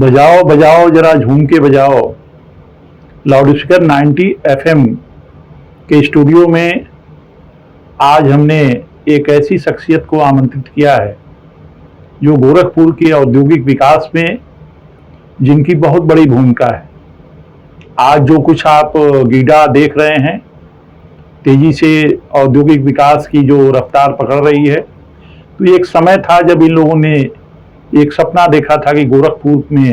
बजाओ बजाओ जरा झूम के बजाओ। लाउडस्पीकर 90 FM के स्टूडियो में आज हमने एक ऐसी शख्सियत को आमंत्रित किया है जो गोरखपुर के औद्योगिक विकास में जिनकी बहुत बड़ी भूमिका है। आज जो कुछ आप गीडा देख रहे हैं, तेजी से औद्योगिक विकास की जो रफ्तार पकड़ रही है, तो एक समय था जब इन लोगों ने एक सपना देखा था कि गोरखपुर में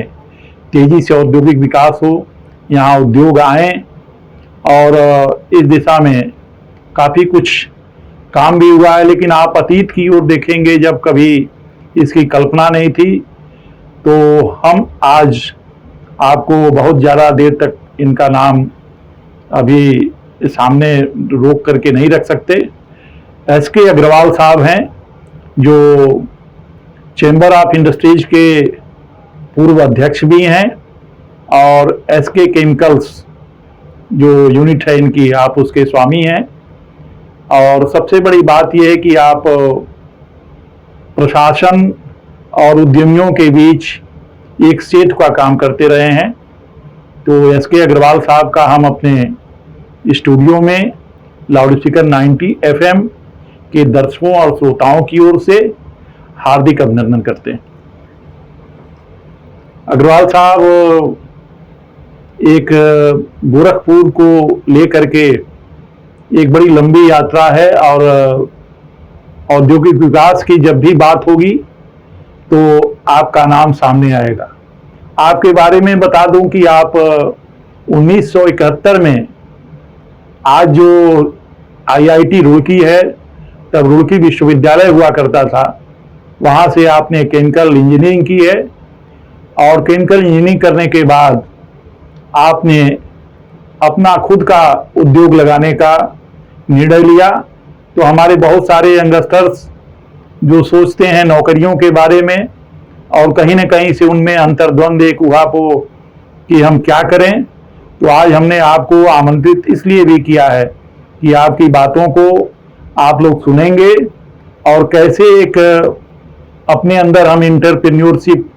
तेजी से औद्योगिक विकास हो, यहाँ उद्योग आए और इस दिशा में काफ़ी कुछ काम भी हुआ है। लेकिन आप अतीत की ओर देखेंगे, जब कभी इसकी कल्पना नहीं थी, तो हम आज आपको बहुत ज़्यादा देर तक इनका नाम अभी सामने रोक करके नहीं रख सकते। एसके अग्रवाल साहब हैं जो चैम्बर ऑफ इंडस्ट्रीज के पूर्व अध्यक्ष भी हैं और एसके केमिकल्स जो यूनिट है इनकी, आप उसके स्वामी हैं। और सबसे बड़ी बात यह है कि आप प्रशासन और उद्यमियों के बीच एक सेतु का काम करते रहे हैं। तो एसके अग्रवाल साहब का हम अपने स्टूडियो में लाउडस्पीकर 90 FM के दर्शकों और श्रोताओं की ओर से हार्दिक अभिनंदन करते हैं। अग्रवाल साहब एक गोरखपुर को लेकर के एक बड़ी लंबी यात्रा है और औद्योगिक विकास की जब भी बात होगी तो आपका नाम सामने आएगा। आपके बारे में बता दूं कि आप 1971 में आज जो IIT रुड़की है, तब रुड़की विश्वविद्यालय हुआ करता था, वहाँ से आपने केमिकल इंजीनियरिंग की है और केमिकल इंजीनियरिंग करने के बाद आपने अपना खुद का उद्योग लगाने का निर्णय लिया। तो हमारे बहुत सारे यंगस्टर्स जो सोचते हैं नौकरियों के बारे में और कहीं न कहीं से उनमें अंतर्द्वंद एक उहापोह कि हम क्या करें, तो आज हमने आपको आमंत्रित इसलिए भी किया है कि आपकी बातों को आप लोग सुनेंगे और कैसे एक अपने अंदर हम एंटरप्रेन्योरशिप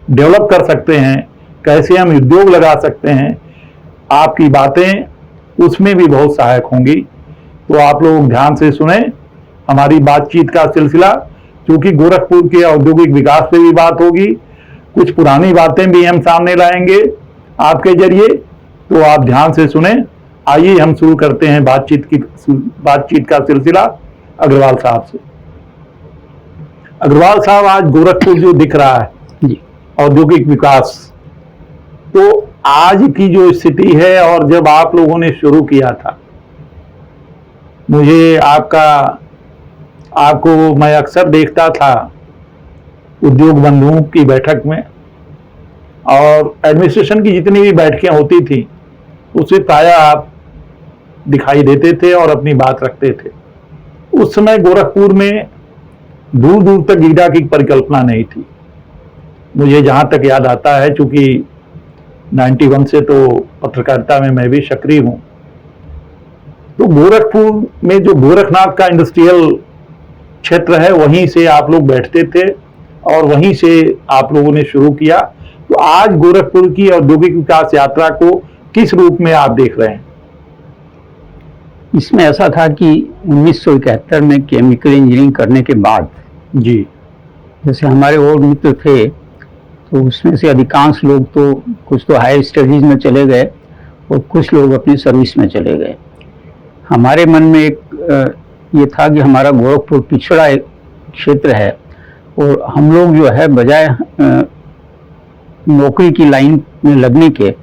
डेवलप कर सकते हैं, कैसे हम उद्योग लगा सकते हैं। आपकी बातें उसमें भी बहुत सहायक होंगी। तो आप लोग ध्यान से सुने हमारी बातचीत का सिलसिला, क्योंकि गोरखपुर के औद्योगिक विकास पे भी बात होगी, कुछ पुरानी बातें भी हम सामने लाएंगे आपके जरिए। तो आप ध्यान से सुने। आइए हम शुरू करते हैं बातचीत का सिलसिला अग्रवाल साहब से। अग्रवाल साहब, आज गोरखपुर जो दिख रहा है औद्योगिक विकास, तो आज की जो स्थिति है और जब आप लोगों ने शुरू किया था, मुझे आपको मैं अक्सर देखता था उद्योग बंधुओं की बैठक में और एडमिनिस्ट्रेशन की जितनी भी बैठकें होती थी उससे प्रायः आप दिखाई देते थे और अपनी बात रखते थे। उस समय गोरखपुर में दूर दूर तक गीडा की परिकल्पना नहीं थी। मुझे जहाँ तक याद आता है, चूंकि 91 से तो पत्रकारिता में मैं भी सक्रिय हूँ, तो गोरखपुर में जो गोरखनाथ का इंडस्ट्रियल क्षेत्र है वहीं से आप लोग बैठते थे और वहीं से आप लोगों ने शुरू किया। तो आज गोरखपुर की औद्योगिक विकास यात्रा को किस रूप में आप देख रहे हैं? इसमें ऐसा था कि 1971 में केमिकल इंजीनियरिंग करने के बाद जी, जैसे हमारे और मित्र थे, तो उसमें से अधिकांश लोग तो कुछ तो हायर स्टडीज में चले गए और कुछ लोग अपनी सर्विस में चले गए। हमारे मन में एक ये था कि हमारा गोरखपुर पिछड़ा एक क्षेत्र है और हम लोग जो है बजाय नौकरी की लाइन में लगने के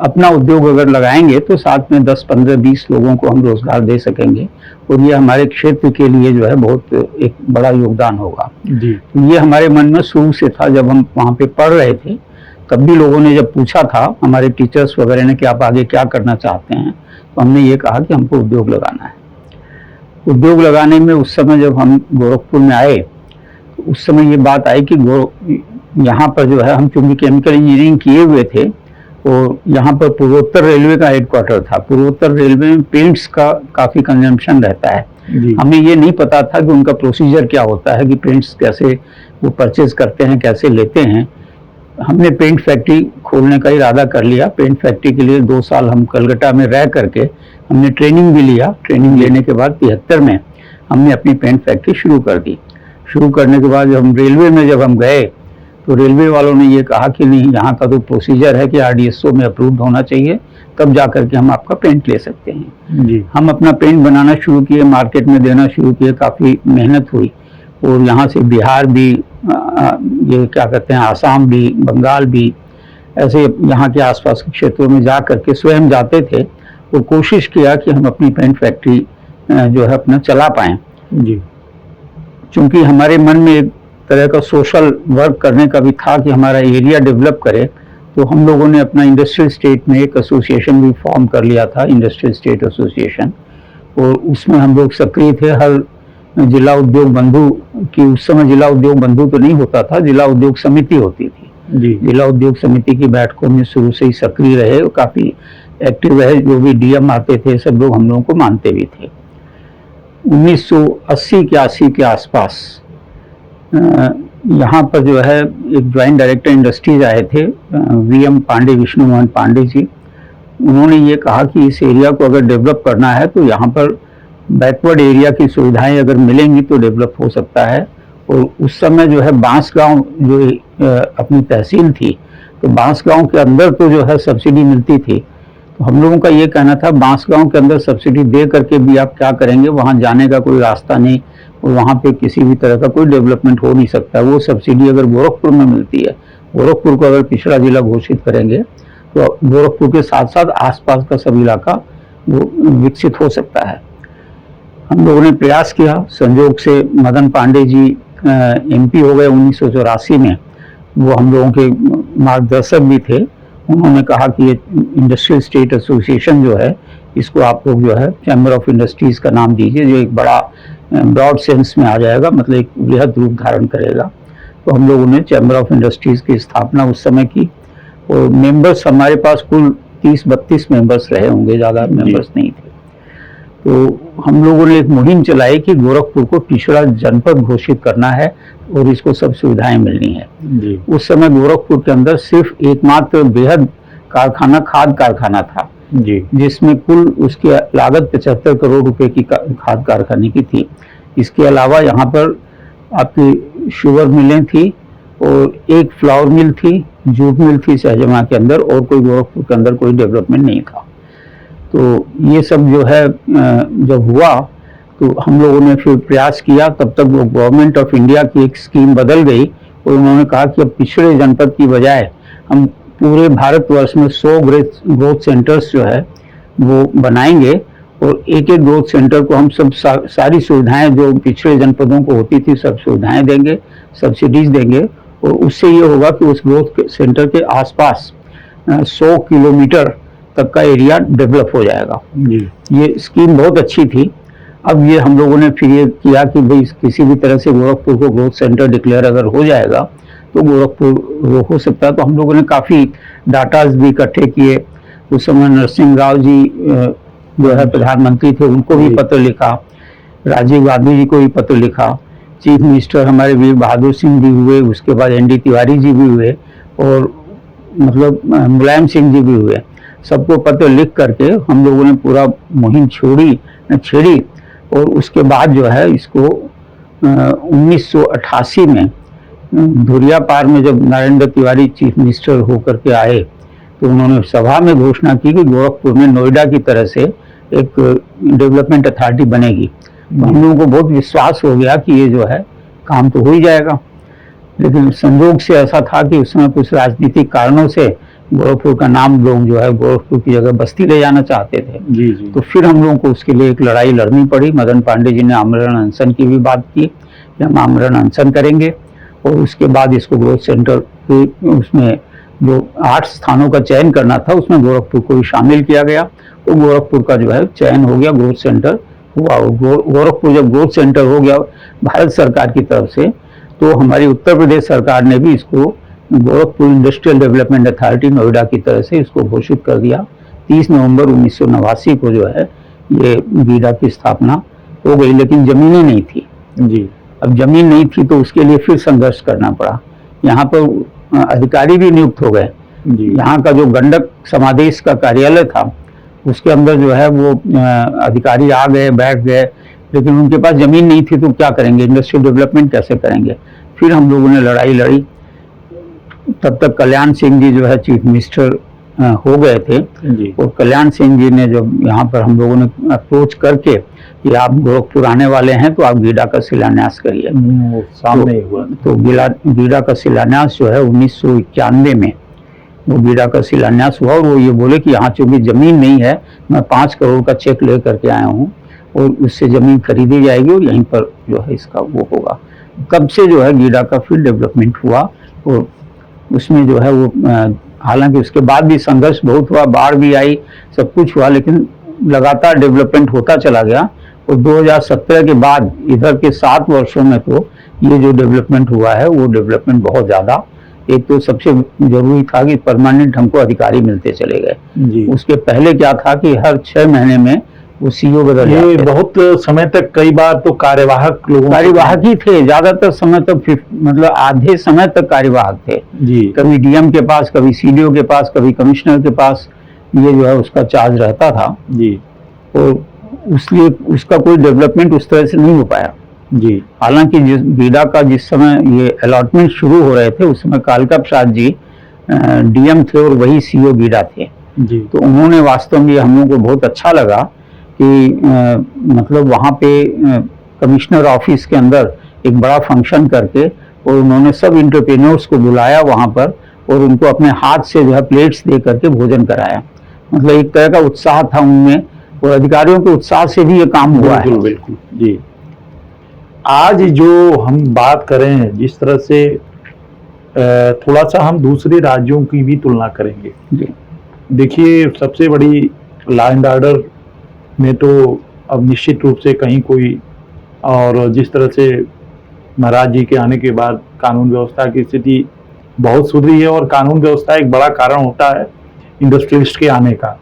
अपना उद्योग अगर लगाएंगे तो साथ में 10, 15, 20 लोगों को हम रोजगार दे सकेंगे और ये हमारे क्षेत्र के लिए जो है बहुत एक बड़ा योगदान होगा जी। तो ये हमारे मन में शुरू से था। जब हम वहाँ पे पढ़ रहे थे तब भी लोगों ने जब पूछा था, हमारे टीचर्स वगैरह ने, कि आप आगे क्या करना चाहते हैं, तो हमने ये कहा कि हमको उद्योग लगाना है। उद्योग लगाने में उस समय जब हम गोरखपुर में आए तो उस समय ये बात आई कि यहाँ पर जो है हम चूंकि केमिकल इंजीनियरिंग किए हुए थे और यहाँ पर पूर्वोत्तर रेलवे का हेडक्वार्टर था। पूर्वोत्तर रेलवे में पेंट्स का काफ़ी कंजम्पशन रहता है। हमें ये नहीं पता था कि उनका प्रोसीजर क्या होता है, कि पेंट्स कैसे वो परचेज करते हैं, कैसे लेते हैं। हमने पेंट फैक्ट्री खोलने का इरादा कर लिया। पेंट फैक्ट्री के लिए 2 साल हम कलकत्ता में रह करके हमने ट्रेनिंग भी लिया। ट्रेनिंग लेने के बाद 73 में हमने अपनी पेंट फैक्ट्री शुरू कर दी। शुरू करने के बाद जब हम रेलवे में जब हम गए तो रेलवे वालों ने ये कहा कि नहीं, यहाँ का तो प्रोसीजर है कि RDSO में अप्रूव्ड होना चाहिए, तब जा करके हम आपका पेंट ले सकते हैं। जी। हम अपना पेंट बनाना शुरू किए, मार्केट में देना शुरू किए, काफ़ी मेहनत हुई। और यहाँ से बिहार भी, ये क्या कहते हैं, आसाम भी, बंगाल भी, ऐसे यहाँ के आसपास के क्षेत्रों में जा करके स्वयं जाते थे और कोशिश किया कि हम अपनी पेंट फैक्ट्री जो है अपना चला पाएँ। जी। चूँकि हमारे मन में एक तरह का सोशल वर्क करने का भी था कि हमारा एरिया डेवलप करे, तो हम लोगों ने अपना इंडस्ट्रियल स्टेट में एक एसोसिएशन भी फॉर्म कर लिया था, इंडस्ट्रियल स्टेट एसोसिएशन। और उसमें हम लोग सक्रिय थे। हर जिला उद्योग बंधु की, उस समय जिला उद्योग बंधु तो नहीं होता था, जिला उद्योग समिति होती थी। जी। जिला उद्योग समिति की बैठकों में शुरू से ही सक्रिय रहे और काफ़ी एक्टिव रहे। जो भी DM आते थे सब लोग हम लोगों को मानते भी थे। 1980 के 80 के आसपास यहाँ पर जो है एक ज्वाइंट डायरेक्टर इंडस्ट्रीज आए थे, VM पांडे, विष्णु मोहन पांडे जी। उन्होंने ये कहा कि इस एरिया को अगर डेवलप करना है तो यहाँ पर बैकवर्ड एरिया की सुविधाएं अगर मिलेंगी तो डेवलप हो सकता है। और उस समय जो है बांसगांव जो अपनी तहसील थी, तो बांसगांव के अंदर तो जो है सब्सिडी मिलती थी। तो हम लोगों का ये कहना था बांसगांव के अंदर सब्सिडी दे करके भी आप क्या करेंगे, वहाँ जाने का कोई रास्ता नहीं और वहाँ पे किसी भी तरह का कोई डेवलपमेंट हो नहीं सकता। वो सब्सिडी अगर गोरखपुर में मिलती है, गोरखपुर को अगर पिछड़ा जिला घोषित करेंगे तो गोरखपुर के साथ साथ आसपास का सब इलाका वो विकसित हो सकता है। हम लोगों ने प्रयास किया। संजोग से मदन पांडे जी MP हो गए 1984 में। वो हम लोगों के मार्गदर्शक भी थे। उन्होंने कहा कि ये इंडस्ट्रियल स्टेट एसोसिएशन जो है, इसको आप लोग जो है चैम्बर ऑफ इंडस्ट्रीज का नाम दीजिए, जो एक बड़ा ब्रॉड सेंस में आ जाएगा, मतलब एक बृहद रूप धारण करेगा। तो हम लोगों ने चैम्बर ऑफ इंडस्ट्रीज की स्थापना उस समय की। और मेंबर्स हमारे पास कुल 30-32 मेंबर्स रहे होंगे, ज़्यादा मेंबर्स नहीं थे। तो हम लोगों ने एक मुहिम चलाई कि गोरखपुर को पिछड़ा जनपद घोषित करना है और इसको सब सुविधाएं मिलनी है। जी। उस समय गोरखपुर के अंदर सिर्फ एकमात्र बेहद कारखाना खाद कारखाना था, जी। जिसमें कुल उसकी लागत 75 करोड़ रुपए की खाद कारखाने की थी। इसके अलावा यहाँ पर आपकी शुगर मिलें थी और एक फ्लावर मिल थी, जूट मिल थी सहजमा के अंदर, और कोई गोरखपुर के अंदर कोई डेवलपमेंट नहीं था। तो ये सब जो है जब हुआ तो हम लोगों ने फिर प्रयास किया। तब तक वो गवर्नमेंट ऑफ इंडिया की एक स्कीम बदल गई और उन्होंने कहा कि अब पिछड़े जनपद की बजाय हम पूरे भारतवर्ष में 100 ग्रोथ सेंटर्स जो है वो बनाएंगे और एक एक ग्रोथ सेंटर को हम सब सारी सुविधाएं जो पिछड़े जनपदों को होती थी सब सुविधाएं देंगे, सब्सिडीज देंगे। और उससे ये होगा कि उस ग्रोथ सेंटर के आसपास 100 किलोमीटर तक का एरिया डेवलप हो जाएगा। जी। ये स्कीम बहुत अच्छी थी। अब ये हम लोगों ने फिर ये किया कि भाई किसी भी तरह से गोरखपुर को ग्रोथ सेंटर डिक्लेयर अगर हो जाएगा तो गोरखपुर हो सकता है। तो हम लोगों ने काफ़ी डाटाज भी इकट्ठे किए। उस समय नरसिंह राव जी जो है प्रधानमंत्री थे, उनको भी पत्र लिखा, राजीव गांधी जी को भी पत्र लिखा, चीफ मिनिस्टर हमारे वीर बहादुर सिंह भी हुए, उसके बाद ND तिवारी जी भी हुए और मतलब मुलायम सिंह जी भी हुए। सबको पत्र लिख करके हम लोगों ने पूरा मुहिम छेड़ी और उसके बाद जो है इसको 1988 में धुरिया पार में जब नरेंद्र तिवारी चीफ मिनिस्टर होकर के आए तो उन्होंने सभा में घोषणा की कि गोरखपुर में नोएडा की तरह से एक डेवलपमेंट अथॉरिटी बनेगी। तो हम लोगों को बहुत विश्वास हो गया कि ये जो है काम तो हो ही जाएगा। लेकिन संयोग से ऐसा था कि उस समय कुछ राजनीतिक कारणों से गोरखपुर का नाम लोग जो है गोरखपुर की जगह बस्ती ले जाना चाहते थे। जी जी। तो फिर हम लोगों को उसके लिए एक लड़ाई लड़नी पड़ी। मदन पांडे जी ने आमरण अनशन की भी बात की कि हम आमरण अनशन करेंगे और उसके बाद इसको ग्रोथ सेंटर के उसमें जो 8 स्थानों का चयन करना था उसमें गोरखपुर को भी शामिल किया गया। तो गोरखपुर का जो है चयन हो गया, ग्रोथ सेंटर हुआ। गोरखपुर जब ग्रोथ सेंटर हो गया भारत सरकार की तरफ से, तो हमारी उत्तर प्रदेश सरकार ने भी इसको Gorakhpur industrial development authority Noida की तरह से इसको घोषित कर दिया। 30 नवंबर 1989 को जो है ये गीडा की स्थापना हो गई। लेकिन जमीनें नहीं थी। जी। अब जमीन नहीं थी तो उसके लिए फिर संघर्ष करना पड़ा। यहाँ पर अधिकारी भी नियुक्त हो गए। जी यहाँ का जो गंडक समादेश का कार्यालय था उसके अंदर जो है वो अधिकारी आ गए, बैठ गए, लेकिन उनके पास जमीन नहीं थी, तो क्या करेंगे, इंडस्ट्रियल डेवलपमेंट कैसे करेंगे। फिर हम लोगों ने लड़ाई लड़ी, तब तक कल्याण सिंह जी जो है चीफ मिनिस्टर हो गए थे। जी और कल्याण सिंह जी ने जब यहाँ पर हम लोगों ने अप्रोच करके कि आप गोरखपुर आने वाले हैं तो आप गीडा का शिलान्यास करिए, वो सामने ही हुआ। तो गीडा का शिलान्यास जो है 1991 में वो गीडा का शिलान्यास हुआ। और वो ये बोले कि यहाँ चूंकि जमीन नहीं है, मैं 5 करोड़ का चेक ले करके आया हूँ और उससे जमीन खरीदी जाएगी और यहीं पर जो है इसका वो होगा। तब से जो है गीडा का फिर डेवलपमेंट हुआ और उसमें जो है वो हालांकि उसके बाद भी संघर्ष बहुत हुआ, बाढ़ भी आई, सब कुछ हुआ, लेकिन लगातार डेवलपमेंट होता चला गया। और 2017 के बाद इधर के 7 वर्षों में तो ये जो डेवलपमेंट हुआ है वो डेवलपमेंट बहुत ज़्यादा। एक तो सबसे जरूरी था कि परमानेंट हमको अधिकारी मिलते चले गए। जी उसके पहले क्या था कि हर 6 महीने में वो सीईओ बदल ये जाते थे। बहुत समय तक कई बार तो कार्यवाहक लोगों कार्यवाहक ही थे ज्यादातर समय तक, मतलब आधे समय तक कार्यवाहक थे। जी कभी डीएम के पास, कभी सीडीओ के पास, कभी कमिश्नर के पास, ये जो है उसका चार्ज रहता था। जी और उसलिए उसका कोई डेवलपमेंट उस तरह से नहीं हो पाया। जी हालांकि गीडा का जिस समय ये अलॉटमेंट शुरू हो रहे थे उस समय कालका प्रसाद जी डीएम थे और वही सीईओ गीडा थे। जी तो उन्होंने वास्तव में हम लोगों को बहुत अच्छा लगा कि मतलब वहाँ पे कमिश्नर ऑफिस के अंदर एक बड़ा फंक्शन करके और उन्होंने सब एंटरप्रेन्योर्स को बुलाया वहाँ पर और उनको अपने हाथ से जो है प्लेट्स दे करके भोजन कराया। मतलब एक तरह का उत्साह था उनमें और अधिकारियों के उत्साह से भी ये काम हुआ है। बिल्कुल बिल्कुल जी। आज जो हम बात करें जिस तरह से थोड़ा सा हम दूसरे राज्यों की भी तुलना करेंगे। जी देखिए सबसे बड़ी लॉ एंड ऑर्डर में तो अब निश्चित रूप से कहीं कोई, और जिस तरह से महाराज जी के आने के बाद कानून व्यवस्था की स्थिति बहुत सुधरी है और कानून व्यवस्था एक बड़ा कारण होता है इंडस्ट्रियलिस्ट के आने का।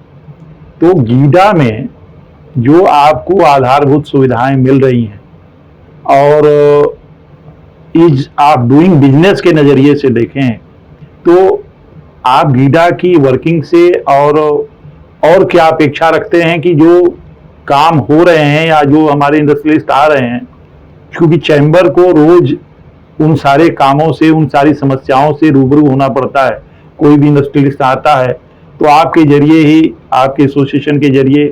तो गीडा में जो आपको आधारभूत सुविधाएं मिल रही हैं और इज आप डूइंग बिजनेस के नज़रिए से देखें तो आप गीडा की वर्किंग से और क्या अपेक्षा रखते हैं कि जो काम हो रहे हैं या जो हमारे इंडस्ट्रियलिस्ट आ रहे हैं, क्योंकि चैम्बर को रोज उन सारे कामों से, उन सारी समस्याओं से रूबरू होना पड़ता है। कोई भी इंडस्ट्रियलिस्ट आता है तो आपके जरिए ही, आपके एसोसिएशन के जरिए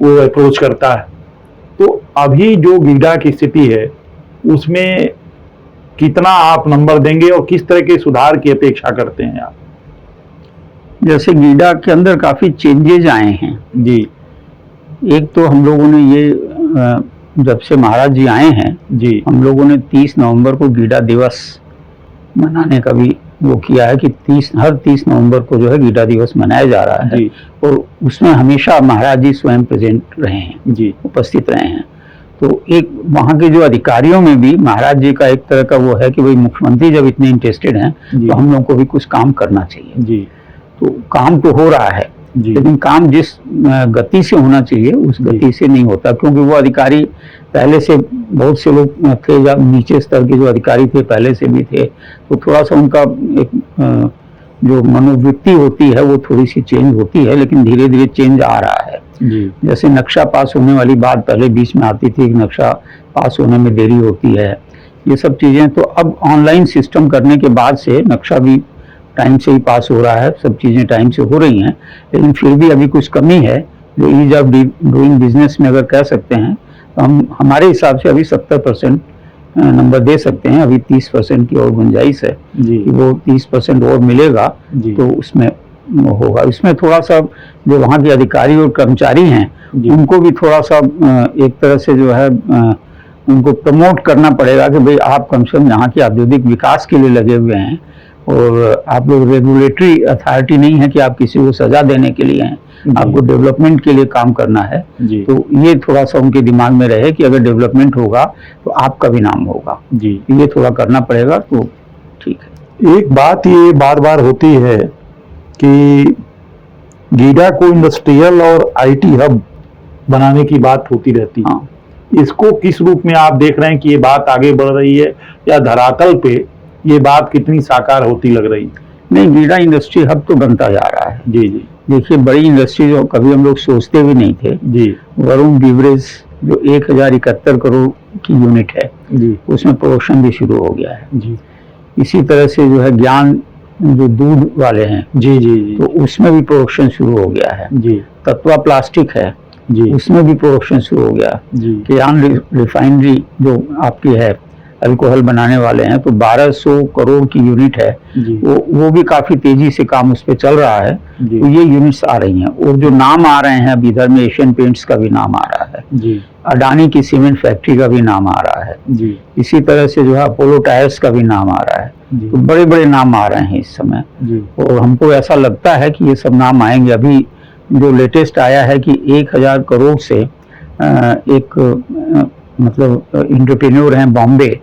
वो अप्रोच करता है। तो अभी जो गीडा की स्थिति है उसमें कितना आप नंबर देंगे और किस तरह के सुधार की अपेक्षा करते हैं आप? जैसे गीडा के अंदर काफी चेंजेज आए हैं जी एक तो हम लोगों ने ये जब से महाराज जी आए हैं जी हम लोगों ने 30 नवंबर को गीडा दिवस मनाने का भी वो किया है कि हर 30 नवंबर को जो है गीडा दिवस मनाया जा रहा है। जी और उसमें हमेशा महाराज जी स्वयं प्रेजेंट रहे हैं, जी उपस्थित रहे हैं। तो एक वहाँ के जो अधिकारियों में भी महाराज जी का एक तरह का वो है कि भाई मुख्यमंत्री जब इतने इंटरेस्टेड हैं जी तो हम लोग को भी कुछ काम करना चाहिए। जी तो काम तो हो रहा है जी लेकिन काम जिस गति से होना चाहिए उस गति से नहीं होता, क्योंकि वो अधिकारी पहले से बहुत से लोग थे, जब नीचे स्तर के जो अधिकारी थे पहले से भी थे, तो थोड़ा सा उनका एक जो मनोवृत्ति होती है वो थोड़ी सी चेंज होती है, लेकिन धीरे धीरे चेंज आ रहा है। जी जैसे नक्शा पास होने वाली बात पहले बीच में आती थी कि नक्शा पास होने में देरी होती है, ये सब चीज़ें तो अब ऑनलाइन सिस्टम करने के बाद से नक्शा भी टाइम से ही पास हो रहा है, सब चीज़ें टाइम से हो रही हैं। लेकिन फिर भी अभी कुछ कमी है जो ईज ऑफ डूइंग बिजनेस में अगर कह सकते हैं तो हम हमारे हिसाब से अभी 70% नंबर दे सकते हैं। अभी 30% की और गुंजाइश है जी कि वो 30% और मिलेगा जी तो उसमें होगा। इसमें थोड़ा सा जो वहाँ के अधिकारी और कर्मचारी हैं जी उनको भी थोड़ा सा एक तरह से जो है उनको प्रमोट करना पड़ेगा कि भाई आप कम से कम यहाँ के औद्योगिक विकास के लिए लगे हुए हैं और आप लोग रेगुलेटरी अथॉरिटी नहीं है कि आप किसी को सजा देने के लिए हैं, आपको डेवलपमेंट के लिए काम करना है। जी तो ये थोड़ा सा उनके दिमाग में रहे कि अगर डेवलपमेंट होगा तो आपका भी नाम होगा, जी ये थोड़ा करना पड़ेगा तो ठीक है। एक बात ये बार बार होती है कि गीडा को इंडस्ट्रियल और आईटी हब बनाने की बात होती रहती है। हाँ इसको किस रूप में आप देख रहे हैं कि ये बात आगे बढ़ रही है या धरातल पे ये बात कितनी साकार होती लग रही? नहीं, गीडा इंडस्ट्री हब तो बनता जा रहा है। जी जी देखिए, बड़ी इंडस्ट्री जो कभी हम लोग सोचते भी नहीं थे, जी वरुण बीवरेज जो 1071 करोड़ की यूनिट है, जी उसमें प्रोडक्शन भी शुरू हो गया है। जी इसी तरह से जो है ज्ञान जो दूध वाले हैं, जी जी जी तो उसमें भी प्रोडक्शन शुरू हो गया है। जी तत्वा प्लास्टिक है, जी उसमें भी प्रोडक्शन शुरू हो गया। जी कियान रिफाइनरी जो आपकी है, अल्कोहल बनाने वाले हैं, तो 1200 करोड़ की यूनिट है, जी वो भी काफी तेजी से काम उस पर चल रहा है। जी तो ये यूनिट्स आ रही हैं, और जो नाम आ रहे हैं अभी इधर में, एशियन पेंट्स का भी नाम आ रहा है, जी अडानी की सीमेंट फैक्ट्री का भी नाम आ रहा है, जी इसी तरह से जो है अपोलो टायर्स का भी नाम आ रहा है। जी तो बड़े बड़े नाम आ रहे हैं इस समय, जी और हमको ऐसा लगता है कि ये सब नाम आएंगे। अभी जो लेटेस्ट आया है कि 1000 करोड़ से एक मतलब एंटरप्रेन्योर हैं, बॉम्बे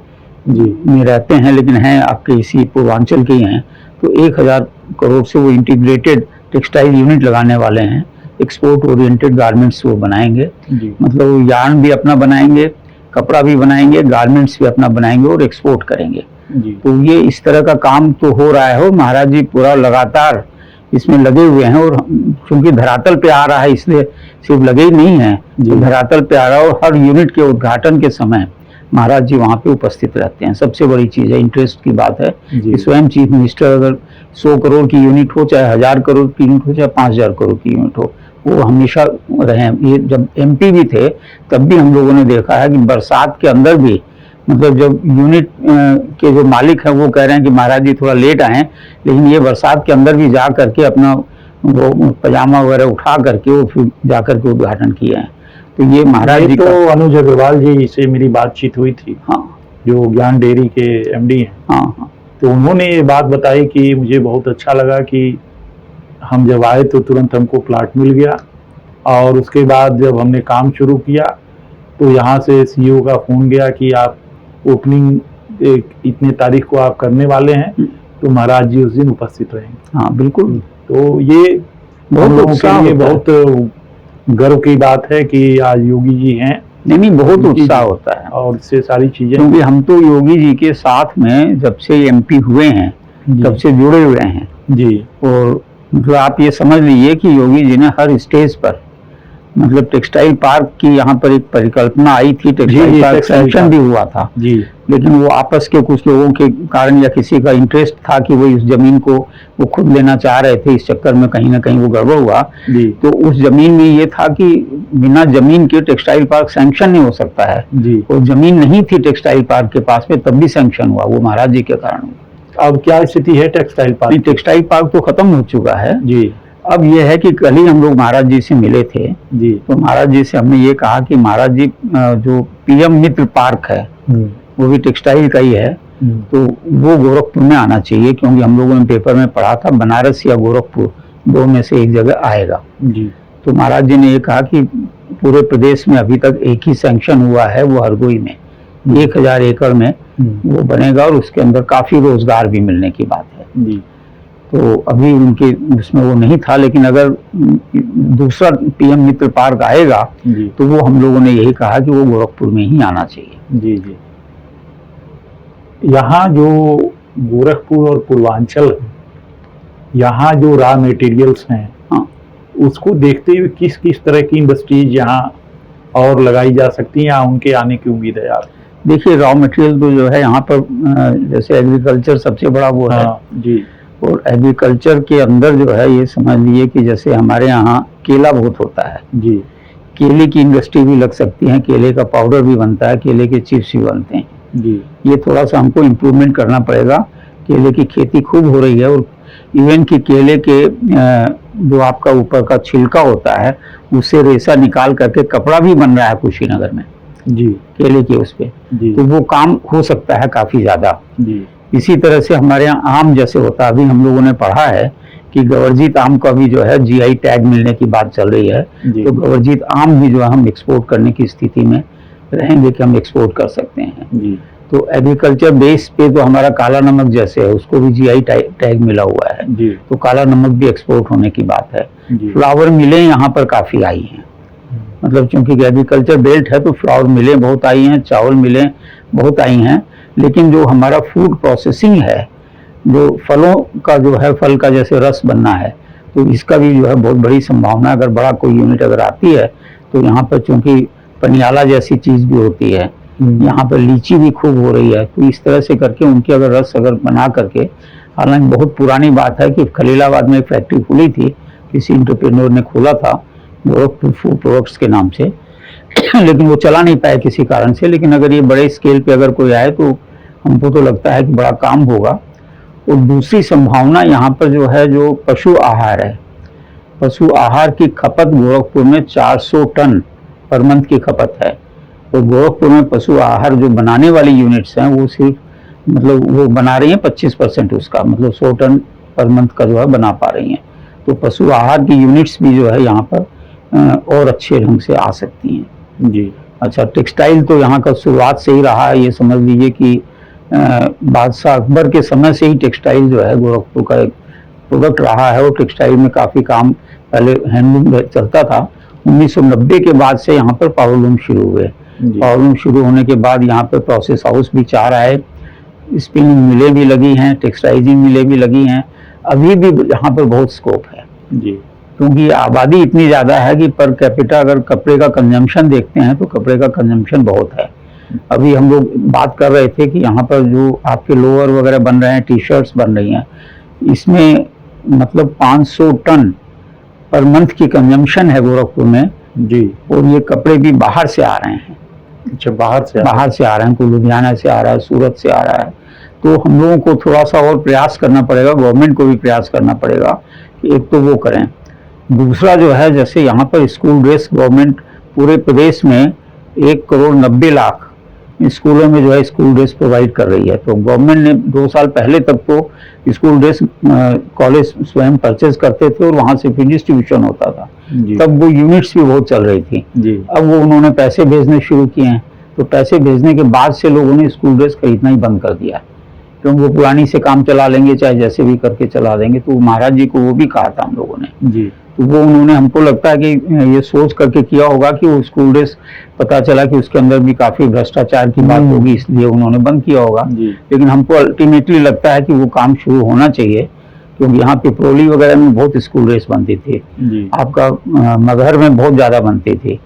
जी में रहते हैं लेकिन हैं आपके इसी पूर्वांचल के ही हैं, तो 1000 करोड़ से वो इंटीग्रेटेड टेक्सटाइल यूनिट लगाने वाले हैं। एक्सपोर्ट ओरिएंटेड गारमेंट्स वो बनाएंगे, जी मतलब वो यार्न भी अपना बनाएंगे, कपड़ा भी बनाएंगे, गारमेंट्स भी अपना बनाएंगे और एक्सपोर्ट करेंगे। जी तो ये इस तरह का काम तो हो रहा है, और महाराज जी पूरा लगातार इसमें लगे हुए हैं। और चूंकि धरातल पे आ रहा है, इसलिए सिर्फ लगे ही नहीं है, तो धरातल पे आ रहा है, और हर यूनिट के उद्घाटन के समय महाराज जी वहाँ पे उपस्थित रहते हैं। सबसे बड़ी चीज है, इंटरेस्ट की बात है कि स्वयं चीफ मिनिस्टर अगर 100 करोड़ की यूनिट हो, चाहे 1000 करोड़ की यूनिट हो, चाहे 5000 करोड़ की यूनिट हो, वो हमेशा रहे। ये जब MP भी थे तब भी हम लोगों ने देखा है कि बरसात के अंदर भी, मतलब जब यूनिट के जो मालिक हैं वो कह रहे हैं कि महाराज जी थोड़ा लेट आए, लेकिन ये बरसात के अंदर भी जा करके अपना वो पजामा वगैरह उठा करके वो फिर जा करके उद्घाटन किए हैं। तो ये महाराज जी तो अनुज अग्रवाल जी से मेरी बातचीत हुई थी, हाँ जो ज्ञान डेयरी के MD हैं। हाँ, तो उन्होंने ये बात बताई कि मुझे बहुत अच्छा लगा कि हम जब आए तो तुरंत हमको प्लाट मिल गया, और उसके बाद जब हमने काम शुरू किया तो यहाँ से CEO का फ़ोन गया कि आप ओपनिंग इतने तारीख को आप करने वाले हैं, तो महाराज जी उस दिन उपस्थित रहेंगे। हाँ बिल्कुल। तो ये बहुत उत्साह के लिए होता है। बहुत गर्व की बात है कि आज योगी जी हैं। नहीं, बहुत उत्साह होता है, और इससे सारी चीजें, क्योंकि हम तो योगी जी के साथ में जब से MP हुए हैं तब से जुड़े हुए हैं जी। और मतलब आप ये समझ लीजिए कि योगी जी ने हर स्टेज पर, मतलब टेक्सटाइल पार्क की यहाँ पर एक परिकल्पना आई थी, टेक्सटाइल पार्क सैंक्शन भी हुआ था जी, लेकिन वो आपस के कुछ लोगों के कारण या किसी का इंटरेस्ट था कि वो इस जमीन को वो खुद लेना चाह रहे थे, इस चक्कर में कहीं ना कहीं वो गड़बड़ हुआ जी। तो उस जमीन में ये था कि बिना जमीन के टेक्सटाइल पार्क सैंक्शन नहीं हो सकता है जी। और जमीन नहीं थी टेक्सटाइल पार्क के पास में, तब भी सैंक्शन हुआ, वो महाराज जी के कारण हुआ। अब क्या स्थिति है टेक्सटाइल पार्क? टेक्सटाइल पार्क तो खत्म हो चुका है जी। अब ये है कि कल ही हम लोग महाराज जी से मिले थे जी। तो महाराज जी से हमने ये कहा कि महाराज जी जो PM मित्र पार्क है वो भी टेक्सटाइल का ही है, तो वो गोरखपुर में आना चाहिए, क्योंकि हम लोगों ने पेपर में पढ़ा था बनारस या गोरखपुर दो में से एक जगह आएगा। जी। तो महाराज जी ने ये कहा कि पूरे प्रदेश में अभी तक एक ही सैंक्शन हुआ है, वो हरदोई में 1000 एकड़ में वो बनेगा और उसके अंदर काफी रोजगार भी मिलने की बात है। जी। तो अभी उनके उसमें वो नहीं था, लेकिन अगर दूसरा PM मित्र पार्क आएगा तो वो हम लोगों ने यही कहा कि वो गोरखपुर में ही आना चाहिए। जी जी। यहाँ जो गोरखपुर और पूर्वांचल, यहाँ जो रॉ मटेरियल्स हैं, हाँ, उसको देखते हुए किस किस तरह की इंडस्ट्रीज यहाँ और लगाई जा सकती हैं या उनके आने की उम्मीद है यार? देखिए रॉ मटेरियल तो जो है यहाँ पर जैसे एग्रीकल्चर सबसे बड़ा वो है जी। और एग्रीकल्चर के अंदर जो है ये समझ लीजिए कि जैसे हमारे यहाँ केला बहुत होता है जी, केले की इंडस्ट्री भी लग सकती है, केले का पाउडर भी बनता है, केले के चिप्स भी बनते हैं जी। ये थोड़ा सा हमको इम्प्रूवमेंट करना पड़ेगा। केले की खेती खूब हो रही है और इवन कि केले के जो आपका ऊपर का छिलका होता है उससे रेशा निकाल करके कपड़ा भी बन रहा है कुशीनगर में जी, केले के उस पे, तो वो काम हो सकता है काफी ज्यादा जी। इसी तरह से हमारे यहाँ आम जैसे होता है, अभी हम लोगों ने पढ़ा है कि गवर्जित आम का भी जो है GI टैग मिलने की बात चल रही है, तो गवर्जित आम भी जो है हम एक्सपोर्ट करने की स्थिति में रहेंगे कि हम एक्सपोर्ट कर सकते हैं जी। तो एग्रीकल्चर बेस पे तो हमारा काला नमक जैसे है उसको भी GI टैग मिला हुआ है जी। तो काला नमक भी एक्सपोर्ट होने की बात है। जी। फ्लावर मिलें यहाँ पर काफी आई हैं, मतलब चूंकि एग्रीकल्चर बेल्ट है तो फ्लावर मिलें बहुत आई हैं, चावल मिलें बहुत आई हैं, लेकिन जो हमारा फूड प्रोसेसिंग है, जो फलों का जो है, फल का जैसे रस बनना है, तो इसका भी जो है बहुत बड़ी संभावना, अगर बड़ा कोई यूनिट अगर आती है तो यहाँ पर चूंकि पनियाला जैसी चीज भी होती है, यहाँ पर लीची भी खूब हो रही है, तो इस तरह से करके उनकी अगर रस अगर बना करके, हालांकि बहुत पुरानी बात है कि खलीलाबाद में एक फैक्ट्री खुली थी, किसी इंटरप्रेन्योर ने खोला था गोरखपुर फूड प्रोडक्ट्स के नाम से लेकिन वो चला नहीं पाया किसी कारण से। लेकिन अगर ये बड़े स्केल पे अगर कोई आए तो हमको तो लगता है कि बड़ा काम होगा। और दूसरी संभावना यहाँ पर जो है, जो पशु आहार है, पशु आहार की खपत गोरखपुर में 400 टन पर मंथ की खपत है। और गोरखपुर में पशु आहार जो बनाने वाली यूनिट्स हैं वो सिर्फ मतलब वो बना रही हैं 25% उसका, मतलब 100 टन पर मंथ का जो है बना पा रही हैं। तो पशु आहार की यूनिट्स भी जो है यहाँ पर और अच्छे ढंग से आ सकती हैं जी। अच्छा, टेक्सटाइल तो यहाँ का शुरुआत से ही रहा है। ये समझ लीजिए कि बादशाह अकबर के समय से ही टेक्सटाइल जो है गोरखपुर का एक प्रोडक्ट रहा है। और टेक्सटाइल में काफ़ी काम, पहले हैंडलूम चलता था। 1990 के बाद से यहाँ पर पावरलूम शुरू हुए। पावरलूम शुरू होने के बाद यहाँ पर प्रोसेस हाउस भी 4 आए, स्पिनिंग मिलें भी लगी हैं, टेक्सटाइजिंग मिलें भी लगी हैं। अभी भी यहाँ पर बहुत स्कोप है जी, क्योंकि आबादी इतनी ज़्यादा है कि पर कैपिटा अगर कपड़े का कंजम्पशन देखते हैं तो कपड़े का कंजम्पशन बहुत है। अभी हम लोग बात कर रहे थे कि यहाँ पर जो आपके लोअर वगैरह बन रहे हैं, टी शर्ट्स बन रही हैं, इसमें मतलब 500 टन पर मंथ की कंजम्पशन है गोरखपुर में जी। और ये कपड़े भी बाहर से आ रहे हैं। अच्छा, बाहर से आ रहे हैं, कोई लुधियाना से आ रहा है, सूरत से आ रहा है। तो हम लोगों को थोड़ा सा और प्रयास करना पड़ेगा, गवर्नमेंट को भी प्रयास करना पड़ेगा कि एक तो वो करें। दूसरा जो है, जैसे यहाँ पर स्कूल ड्रेस गवर्नमेंट पूरे प्रदेश में 1,90,00,000 स्कूलों में जो है स्कूल ड्रेस प्रोवाइड कर रही है। तो गवर्नमेंट ने 2 साल पहले तक तो स्कूल ड्रेस कॉलेज स्वयं परचेज करते थे और वहाँ से फिर डिस्ट्रीब्यूशन होता था। तब वो यूनिट्स भी बहुत चल रही थी जी। अब वो उन्होंने पैसे भेजने शुरू किए हैं, तो पैसे भेजने के बाद से लोगों ने स्कूल ड्रेस खरीदना ही बंद कर दिया, क्योंकि वो पुरानी से काम चला लेंगे, चाहे जैसे भी करके चला देंगे। तो महाराज जी को वो भी कहा था हम लोगों ने जी। तो वो उन्होंने, हमको लगता है कि ये सोच करके किया होगा कि वो स्कूल ड्रेस पता चला कि उसके अंदर भी काफी भ्रष्टाचार की बात होगी, इसलिए उन्होंने बंद किया होगा। लेकिन हमको अल्टीमेटली लगता है कि वो काम शुरू होना चाहिए, क्योंकि यहाँ पिपरोली वगैरह में बहुत स्कूल ड्रेस बनती थी, आपका मगहर में बहुत ज्यादा बनती थी,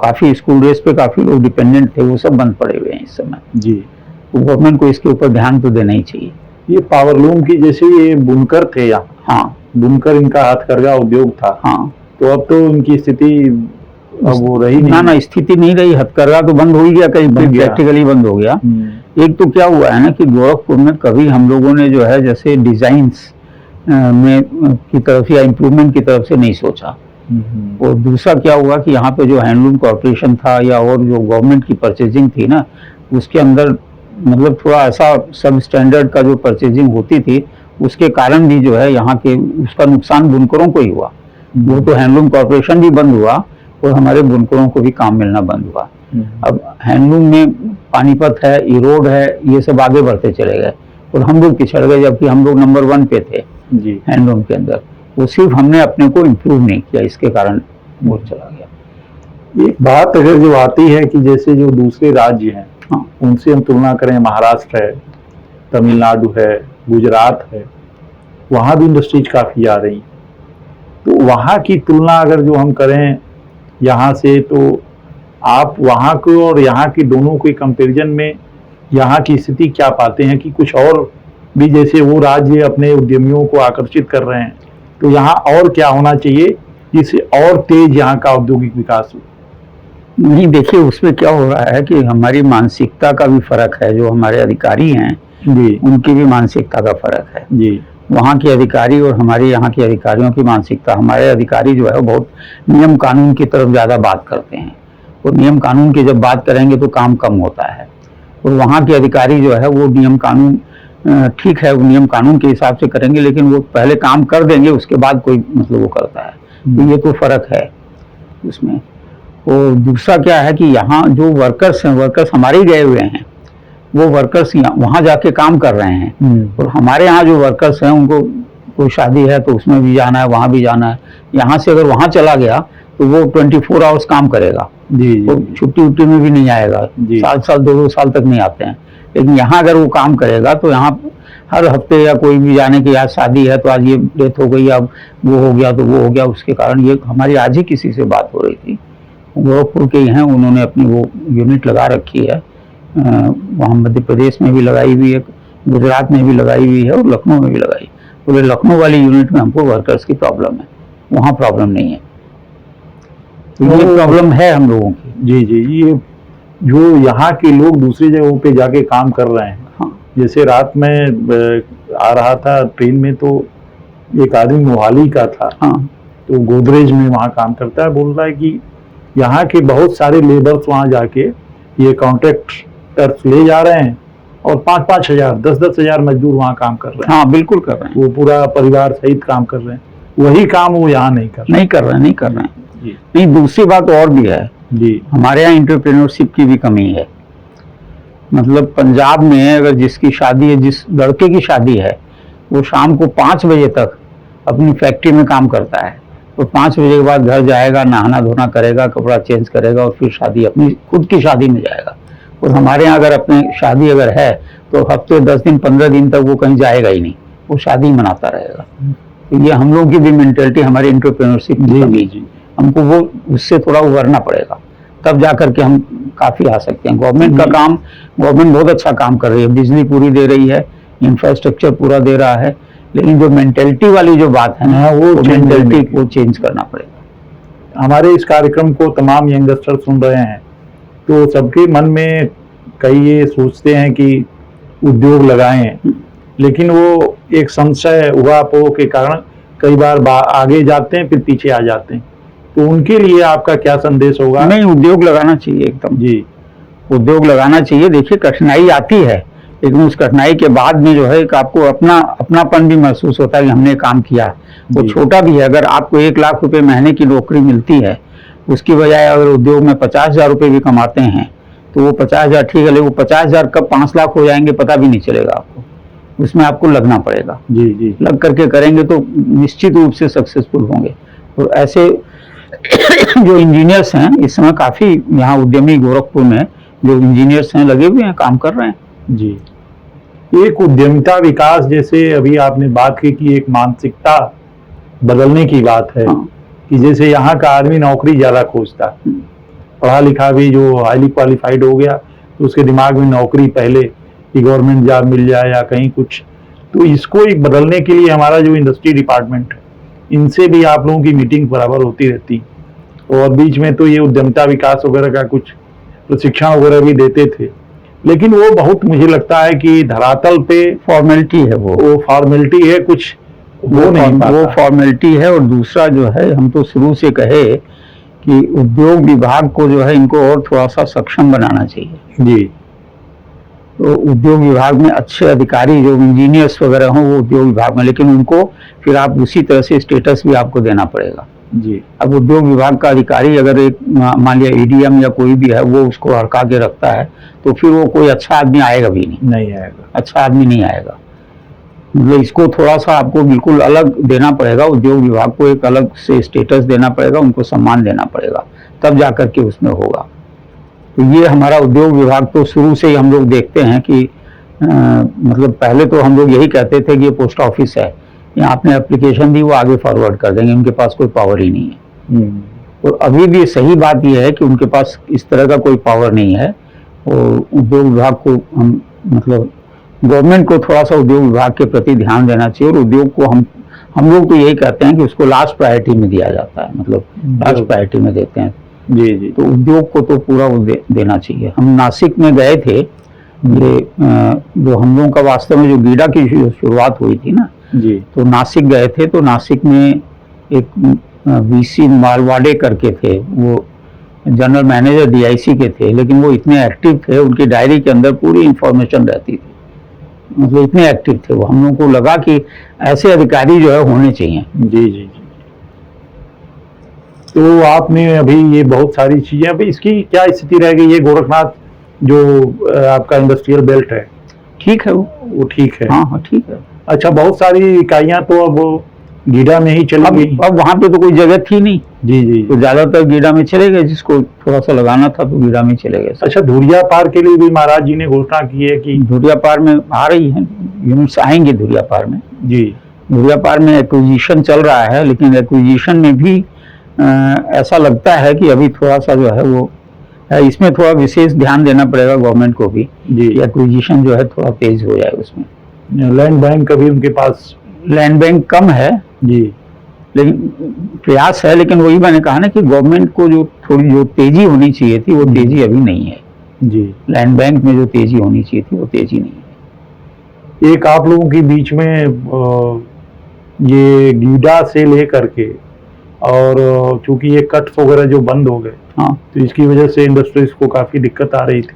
काफी स्कूल ड्रेस पे काफी लोग डिपेंडेंट थे, वो सब बंद पड़े हुए हैं इस समय जी। तो गवर्नमेंट को इसके ऊपर ध्यान तो देना ही चाहिए। ये पावरलूम की, जैसे ये बुनकर थे यहाँ, हाँ, बुनकर इनका हथकरघा उद्योग था, हाँ, तो अब तो उनकी स्थिति अब वो रही नहीं। ना स्थिति नहीं रही, हथकरघा तो बंद हो ही गया, कहीं प्रैक्टिकली बंद हो गया। एक तो क्या हुआ है ना कि गोरखपुर में कभी हम लोगों ने जो है जैसे डिजाइन्स में की तरफ या इम्प्रूवमेंट की तरफ से नहीं सोचा। और दूसरा क्या हुआ कि यहाँ पे जो हैंडलूम कॉर्पोरेशन था या और जो गवर्नमेंट की परचेजिंग थी ना, उसके अंदर मतलब थोड़ा ऐसा सब स्टैंडर्ड का जो परचेजिंग होती थी, उसके कारण भी जो है यहाँ के उसका नुकसान बुनकरों को ही हुआ। वो तो हैंडलूम कॉर्पोरेशन भी बंद हुआ और हमारे बुनकरों को भी काम मिलना बंद हुआ। अब हैंडलूम में पानीपत है, इरोड है, ये सब आगे बढ़ते चले गए और हम लोग पिछड़ गए, जबकि हम लोग नंबर 1 पे थे हैंडलूम के अंदर। वो सिर्फ हमने अपने को इम्प्रूव नहीं किया, इसके कारण वो चला गया। एक बात अगर जो आती है कि जैसे जो दूसरे राज्य हैं, हाँ, उनसे हम तुलना करें, महाराष्ट्र है, तमिलनाडु है, गुजरात है, वहाँ भी इंडस्ट्रीज काफ़ी आ रही, तो वहाँ की तुलना अगर जो हम करें यहाँ से, तो आप वहाँ को और यहाँ की दोनों के कंपैरिजन में यहाँ की स्थिति क्या पाते हैं कि कुछ और भी, जैसे वो राज्य अपने उद्यमियों को आकर्षित कर रहे हैं, तो यहाँ और क्या होना चाहिए जिससे और तेज यहाँ का औद्योगिक विकास हो? नहीं, देखिए उसमें क्या हो रहा है कि हमारी मानसिकता का भी फर्क है। जो हमारे अधिकारी हैं जी, उनकी भी मानसिकता का फर्क है जी। वहाँ के अधिकारी और हमारे यहाँ के अधिकारियों की मानसिकता, हमारे अधिकारी जो है बहुत नियम कानून की तरफ ज़्यादा बात करते हैं और नियम कानून की जब बात करेंगे तो काम कम होता है। और वहाँ के अधिकारी जो है वो नियम कानून ठीक है, वो नियम कानून के हिसाब से करेंगे, लेकिन वो पहले काम कर देंगे, उसके बाद कोई मतलब वो करता है। तो ये तो फर्क है उसमें। और दूसरा क्या है कि यहाँ जो वर्कर्स हैं, वर्कर्स हमारे ही गए हुए हैं, वो वर्कर्स वहाँ जाके काम कर रहे हैं। और हमारे यहाँ जो वर्कर्स हैं उनको कोई शादी है तो उसमें भी जाना है, वहाँ भी जाना है। यहाँ से अगर वहाँ चला गया तो वो 24 आवर्स काम करेगा, जी वो जी छुट्टी उट्टी में भी नहीं आएगा, जी। साल 2 साल तक नहीं आते हैं। लेकिन यहाँ अगर वो काम करेगा तो यहाँ हर हफ्ते या कोई भी जाने की आज शादी है तो आज ये डेथ हो गई, अब वो हो गया तो वो हो गया। उसके कारण ये हमारी आज ही किसी से बात हो रही थी, गोरखपुर के ही हैं, उन्होंने अपनी वो यूनिट लगा रखी है, वहाँ मध्य प्रदेश में भी लगाई हुई है, गुजरात में भी लगाई हुई है और लखनऊ में भी लगाई। बोले लखनऊ वाली यूनिट में हमको वर्कर्स की प्रॉब्लम है, वहाँ प्रॉब्लम नहीं है। तो ये प्रॉब्लम है हम लोगों की। जी जी। ये जो यहाँ के लोग दूसरी जगहों पे जाके काम कर रहे हैं, हाँ जैसे रात में आ रहा था ट्रेन में तो एक आदमी मोहाली का था, हाँ तो गोदरेज में वहाँ काम करता है, बोल रहा है कि यहाँ के बहुत सारे लेबर्स वहाँ जाके ये कॉन्ट्रैक्टर्स ले जा रहे हैं और 5-5 हजार 10-10 हजार मजदूर वहाँ काम कर रहे हैं। हाँ बिल्कुल कर रहे हैं, वो पूरा परिवार सहित काम कर रहे हैं, वही काम वो यहाँ नहीं कर रहे। नहीं कर रहे हैं, नहीं कर रहे हैं। जी नहीं, दूसरी बात और भी है, जी हमारे यहाँ एंटरप्रेन्योरशिप की भी कमी है। मतलब पंजाब में अगर जिसकी शादी है, जिस लड़के की शादी है, वो शाम को 5 बजे तक अपनी फैक्ट्री में काम करता है, तो 5 बजे के बाद घर जाएगा, नहाना धोना करेगा, कपड़ा चेंज करेगा और फिर शादी, अपनी खुद की शादी में जाएगा। और हमारे यहाँ अगर अपने शादी अगर है तो हफ्ते 10 दिन 15 दिन तक वो कहीं जाएगा ही नहीं, वो शादी मनाता रहेगा। तो ये हम लोग की भी मेंटेलिटी, हमारे एंटरप्रेन्योरशिप की कमी है। हमको वो उससे थोड़ा उभरना पड़ेगा, तब जा करके हम काफी आ सकते हैं। गवर्नमेंट का काम, गवर्नमेंट बहुत अच्छा काम कर रही है, बिजली पूरी दे रही है, इंफ्रास्ट्रक्चर पूरा दे रहा है, लेकिन जो मेंटेलिटी वाली जो बात है ना, वो मेंटेलिटी को चेंज करना पड़ेगा। हमारे इस कार्यक्रम को तमाम यंगस्टर सुन रहे हैं, तो सबके मन में कई ये सोचते हैं कि उद्योग लगाएं, लेकिन वो एक संशय उहापोह के कारण कई बार आगे जाते हैं फिर पीछे आ जाते हैं। तो उनके लिए आपका क्या संदेश होगा? नहीं, उद्योग लगाना चाहिए एकदम जी, उद्योग लगाना चाहिए। देखिए कठिनाई आती है, लेकिन उस कठिनाई के बाद में जो है एक आपको अपनापन भी महसूस होता है कि हमने काम किया। वो छोटा भी है, अगर आपको 1 लाख रुपए महीने की नौकरी मिलती है, उसकी बजाय अगर उद्योग में 50,000 रुपये भी कमाते हैं, तो वो 50,000 ठीक है, वो 50,000 कब 5 लाख हो जाएंगे पता भी नहीं चलेगा आपको। उसमें आपको लगना पड़ेगा, जी जी। लग करके करेंगे तो निश्चित रूप से सक्सेसफुल होंगे। तो ऐसे जो इंजीनियर्स हैं इस समय काफी यहाँ उद्यमी गोरखपुर में जो इंजीनियर्स हैं लगे हुए हैं, काम कर रहे हैं। जी, एक उद्यमिता विकास, जैसे अभी आपने बात की कि एक मानसिकता बदलने की बात है। हाँ। कि जैसे यहाँ का आदमी नौकरी ज्यादा खोजता है, पढ़ा लिखा भी जो हाईली क्वालिफाइड हो गया तो उसके दिमाग में नौकरी पहले कि गवर्नमेंट जॉब मिल जाए या कहीं कुछ। तो इसको एक बदलने के लिए हमारा जो इंडस्ट्री डिपार्टमेंट है, इनसे भी आप लोगों की मीटिंग बराबर होती रहती, और बीच में तो ये उद्यमिता विकास वगैरह का कुछ प्रशिक्षण वगैरह भी देते थे, लेकिन वो बहुत मुझे लगता है कि धरातल पे फॉर्मेलिटी है, वो फॉर्मेलिटी है, कुछ वो नहीं पाता। वो फॉर्मेलिटी है। और दूसरा जो है, हम तो शुरू से कहे कि उद्योग विभाग को जो है इनको और थोड़ा सा सक्षम बनाना चाहिए। जी, तो उद्योग विभाग में अच्छे अधिकारी जो इंजीनियर्स वगैरह हों वो उद्योग विभाग में, लेकिन उनको फिर आप उसी तरह से स्टेटस भी आपको देना पड़ेगा। जी। अब उद्योग विभाग का अधिकारी अगर एक मान लिया ईडीएम या कोई भी है वो उसको हड़का के रखता है, तो फिर वो कोई अच्छा आदमी आएगा भी नहीं आएगा, अच्छा आदमी नहीं आएगा। मतलब इसको थोड़ा सा आपको बिल्कुल अलग देना पड़ेगा, उद्योग विभाग को एक अलग से स्टेटस देना पड़ेगा, उनको सम्मान देना पड़ेगा, तब जा करके उसमें होगा। तो ये हमारा उद्योग विभाग तो शुरू से ही हम लोग देखते हैं कि मतलब पहले तो हम लोग यही कहते थे कि ये पोस्ट ऑफिस है, यहाँ आपने एप्लीकेशन दी वो आगे फॉरवर्ड कर देंगे, उनके पास कोई पावर ही नहीं है। और अभी भी सही बात यह है कि उनके पास इस तरह का कोई पावर नहीं है। और उद्योग विभाग को हम मतलब गवर्नमेंट को थोड़ा सा उद्योग विभाग के प्रति ध्यान देना चाहिए, और उद्योग को हम लोग तो यही कहते हैं कि उसको लास्ट प्रायोरिटी में दिया जाता है, मतलब लास्ट प्रायोरिटी में देते हैं। जी जी। तो उद्योग को तो पूरा देना चाहिए। हम नासिक में गए थे, ये जो हम लोगों का वास्तव में जो गीडा की शुरुआत हुई थी ना जी, तो नासिक गए थे। तो नासिक में एक वीसी मालवाड़े करके थे, वो जनरल मैनेजर डीआईसी के थे, लेकिन वो इतने एक्टिव थे, उनकी डायरी के अंदर पूरी इंफॉर्मेशन रहती थी, मतलब इतने एक्टिव थे वो। हम लोगों को लगा कि ऐसे अधिकारी जो है होने चाहिए। जी जी। तो आपने अभी ये बहुत सारी चीजें, अभी इसकी क्या स्थिति रह गई? ये गोरखनाथ जो आपका इंडस्ट्रियल बेल्ट है, ठीक है वो ठीक है? हाँ हाँ ठीक है। अच्छा, बहुत सारी इकाइयां तो अब गीडा में ही चली गई। अब वहाँ पे तो कोई जगह थी नहीं। जी जी। तो ज्यादातर गीडा में चले गए, जिसको थोड़ा सा लगाना था तो गीडा में चले गए। अच्छा, धुरिया पार के लिए भी महाराज जी ने घोषणा की है कि धुरिया पार में आ रही है, यूनिट्स आएंगे धुरिया पार में। जी। धुरिया पार में एक्विजिशन चल रहा है, लेकिन एक्विजिशन में भी ऐसा लगता है कि अभी थोड़ा सा जो है वो इसमें थोड़ा विशेष ध्यान देना पड़ेगा गवर्नमेंट को भी जी। एक्विजिशन जो है थोड़ा तेज हो जाए। उसमें लैंड बैंक अभी उनके पास लैंड बैंक कम है जी, लेकिन प्रयास है। लेकिन वही मैंने कहा ना कि गवर्नमेंट को जो थोड़ी जो तेजी होनी चाहिए थी वो तेजी अभी नहीं है जी। लैंड बैंक में जो तेजी होनी चाहिए थी वो तेजी नहीं है। एक आप लोगों के बीच में ये गीडा से लेकर के और चूंकि ये कट्स वगैरह जो बंद हो गए, हाँ, तो इसकी वजह से इंडस्ट्रीज को काफी दिक्कत आ रही थी।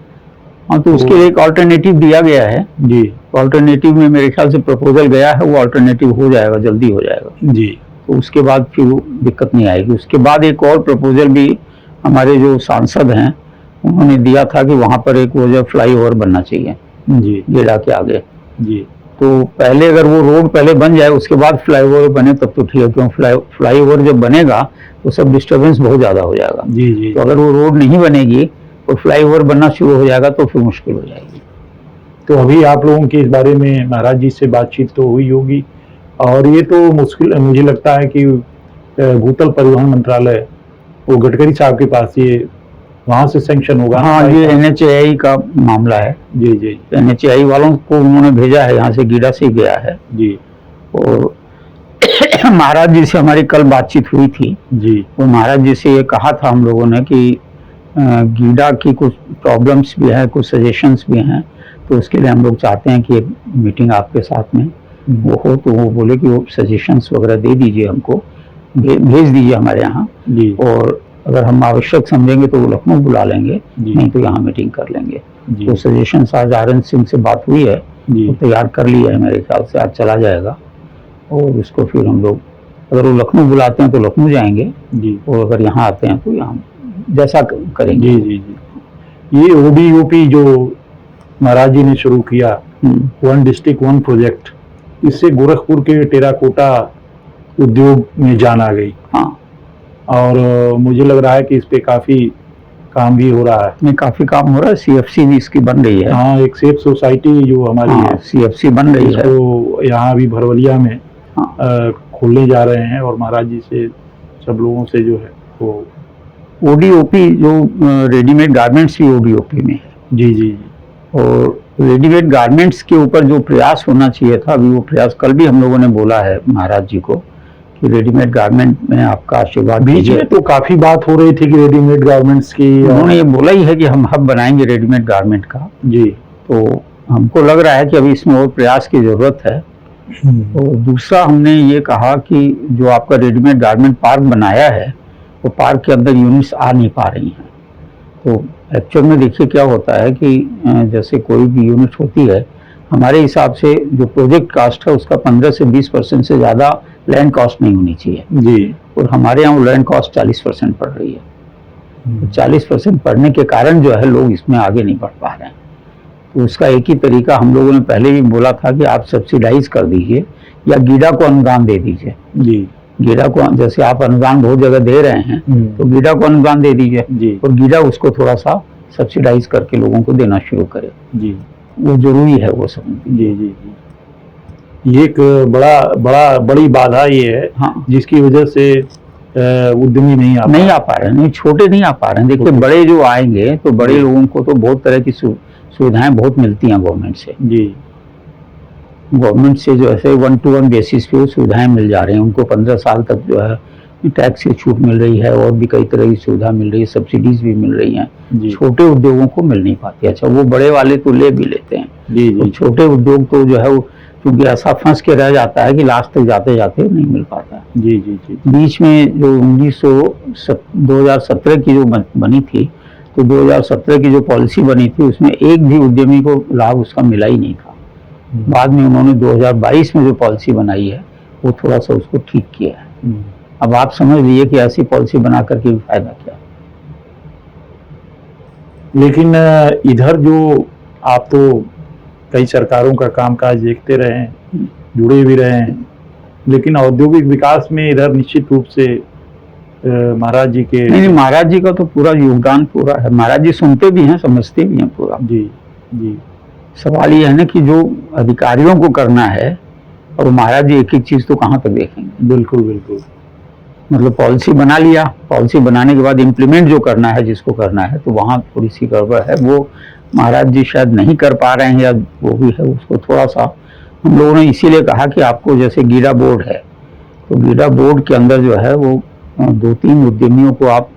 हाँ, तो उसके लिए एक ऑल्टरनेटिव दिया गया है जी। ऑल्टरनेटिव में मेरे ख्याल से प्रपोजल गया है, वो ऑल्टरनेटिव हो जाएगा, जल्दी हो जाएगा जी। तो उसके बाद फिर दिक्कत नहीं आएगी। उसके बाद एक और प्रपोजल भी हमारे जो सांसद हैं उन्होंने दिया था कि वहाँ पर एक वो जो फ्लाईओवर बनना चाहिए जी गीडा के आगे। जी। तो पहले अगर वो रोड पहले बन जाए उसके बाद फ्लाईओवर बने तब तो ठीक है, क्यों फ्लाईओवर जब बनेगा तो सब डिस्टर्बेंस बहुत ज़्यादा हो जाएगा। जी जी। तो अगर वो रोड नहीं बनेगी और फ्लाईओवर बनना शुरू हो जाएगा तो फिर मुश्किल हो जाएगी। तो अभी आप लोगों की इस बारे में महाराज जी से बातचीत तो हुई होगी, और ये तो मुश्किल मुझे लगता है कि भूतल परिवहन मंत्रालय वो गडकरी साहब के पास ये वहाँ से सैंक्शन होगा। हाँ, ये NHAI का मामला है। जी जी। NHAI वालों को उन्होंने भेजा है, यहाँ से गीडा से गया है जी। और महाराज जी से हमारी कल बातचीत हुई थी जी। तो महाराज जी से ये कहा था हम लोगों ने कि गीडा की कुछ प्रॉब्लम्स भी हैं, कुछ सजेशंस भी हैं, तो उसके लिए हम लोग चाहते हैं कि एक मीटिंग आपके साथ में वो हो। तो वो बोले कि वो सजेशंस वगैरह दे दीजिए, हमको भेज दीजिए हमारे यहाँ जी। और अगर हम आवश्यक समझेंगे तो वो लखनऊ बुला लेंगे, नहीं तो यहाँ मीटिंग कर लेंगे। तो सजेशंस आज RN सिंह से बात हुई है, वो तैयार कर लिया है, मेरे ख्याल से आज चला जाएगा और उसको फिर हम लोग अगर वो लखनऊ बुलाते हैं तो लखनऊ जाएंगे जी, और अगर यहाँ आते हैं तो यहाँ जैसा करेंगे। जी जी जी। ये ODUP जो महाराज जी ने शुरू किया, वन डिस्ट्रिक्ट वन प्रोजेक्ट, इससे गोरखपुर के टेराकोटा उद्योग में जान आ गई। हाँ, और मुझे लग रहा है कि इस पे काफी काम भी हो रहा है। नहीं, काफी काम हो रहा है। CFC भी इसकी बन रही है। हाँ, एक सेफ सोसाइटी जो हमारी है CFC बन रही है, तो यहाँ भी भरवलिया में खोलने जा रहे हैं, और महाराज जी से सब लोगों से जो है वो ODOP जो रेडीमेड गारमेंट्स भी ODOP में है। जी जी जी। और रेडीमेड गारमेंट्स के ऊपर जो प्रयास होना चाहिए था, अभी वो प्रयास कल भी हम लोगों ने बोला है महाराज जी को कि रेडीमेड गारमेंट में आपका आशीर्वाद। बीच में तो काफी बात हो रही थी कि रेडीमेड गारमेंट्स की, उन्होंने ये बोला ही है कि हम हब बनाएंगे रेडीमेड गारमेंट का जी। तो हमको लग रहा है कि अभी इसमें और प्रयास की जरूरत है। और दूसरा हमने ये कहा कि जो आपका रेडीमेड गारमेंट पार्क बनाया है वो पार्क के अंदर यूनिट्स आ नहीं पा रही हैं। तो एक्चुअल में देखिए क्या होता है कि जैसे कोई भी यूनिट होती है, हमारे हिसाब से जो प्रोजेक्ट कास्ट है उसका 15 से 20% से ज़्यादा लैंड कॉस्ट नहीं होनी चाहिए जी, और हमारे यहाँ वो लैंड कॉस्ट 40% पड़ रही है। तो 40% पड़ने के कारण जो है लोग इसमें आगे नहीं बढ़ पा रहे हैं। तो उसका एक ही तरीका हम लोगों ने पहले भी बोला था कि आप सब्सिडाइज कर दीजिए या गीडा को अनुदान दे दीजिए जी। गीडा को जैसे आप अनुदान बहुत जगह दे रहे हैं तो गीडा को अनुदान दे दीजिए जी, और गीडा उसको थोड़ा सा सब्सिडाइज करके लोगों को देना शुरू करे जी। वो जरूरी है वो सब जी जी जी। ये एक बड़ी बाधा ये है, हाँ, जिसकी वजह से उद्यमी नहीं आ पा रहे हैं। नहीं, छोटे नहीं आ पा रहे हैं। देखिए बड़े जो आएंगे तो बड़े लोगों को तो बहुत तरह की सुविधाएं बहुत मिलती हैं गवर्नमेंट से जी। गवर्नमेंट से जो है 1-to-1 बेसिस पे सुविधाएं मिल जा रही हैं। उनको 15 साल तक जो है टैक्स की छूट मिल रही है, और भी कई तरह की सुविधा मिल रही है, सब्सिडीज भी मिल रही हैं। छोटे उद्योगों को मिल नहीं पाती। अच्छा, वो बड़े वाले तो ले भी लेते हैं जी, जी। छोटे उद्योग तो जो है वो क्योंकि ऐसा फंस के रह जाता है कि लास्ट तक जाते जाते नहीं मिल पाता जी जी जी। बीच में जो 2017 की जो बनी थी, तो 2017 की जो पॉलिसी बनी थी उसमें एक भी उद्यमी को लाभ उसका मिला ही नहीं था। बाद में उन्होंने 2022 में जो पॉलिसी बनाई है वो थोड़ा सा उसको ठीक किया है। अब आप समझ लीजिए कि ऐसी पॉलिसी बना करके भी फायदा क्या। लेकिन इधर जो आप तो कई सरकारों का कामकाज देखते रहे हैं, जुड़े भी रहे हैं, लेकिन औद्योगिक विकास में इधर निश्चित रूप से महाराज जी के? नहीं, महाराज जी का तो पूरा योगदान पूरा है, महाराज जी सुनते भी हैं, समझते भी हैं पूरा। जी जी। सवाल ये है ना कि जो अधिकारियों को करना है, और महाराज जी एक एक चीज तो कहाँ तक देखेंगे। बिल्कुल बिल्कुल। मतलब पॉलिसी बना लिया, पॉलिसी बनाने के बाद इम्प्लीमेंट जो करना है, जिसको करना है, तो वहाँ थोड़ी सी गड़बड़ है, वो महाराज जी शायद नहीं कर पा रहे हैं, या वो भी है, उसको थोड़ा सा हम लोगों ने इसीलिए कहा कि आपको जैसे गीडा बोर्ड है, तो गीडा बोर्ड के अंदर जो है वो 2-3 उद्यमियों को आप